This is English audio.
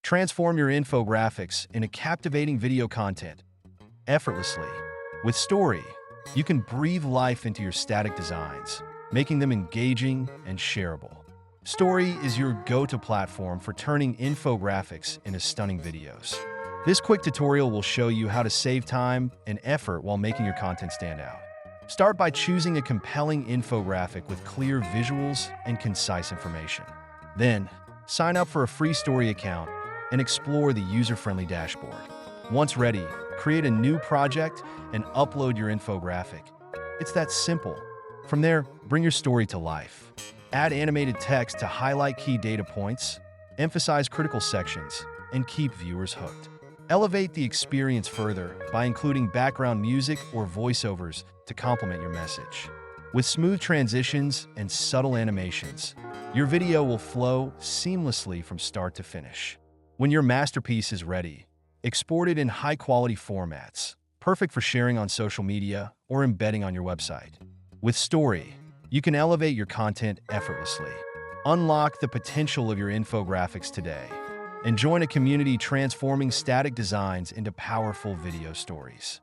Transform your infographics into captivating video content effortlessly. With Storyy, you can breathe life into your static designs, making them engaging and shareable. Storyy is your go-to platform for turning infographics into stunning videos. This quick tutorial will show you how to save time and effort while making your content stand out. Start by choosing a compelling infographic with clear visuals and concise information. Then, sign up for a free Storyy account and explore the user-friendly dashboard. Once ready, create a new project and upload your infographic. It's that simple. From there, bring your story to life. Add animated text to highlight key data points, emphasize critical sections, and keep viewers hooked. Elevate the experience further by including background music or voiceovers to complement your message. With smooth transitions and subtle animations, your video will flow seamlessly from start to finish. When your masterpiece is ready, export it in high-quality formats, perfect for sharing on social media or embedding on your website. With Storyy, you can elevate your content effortlessly. Unlock the potential of your infographics today and join a community transforming static designs into powerful video stories.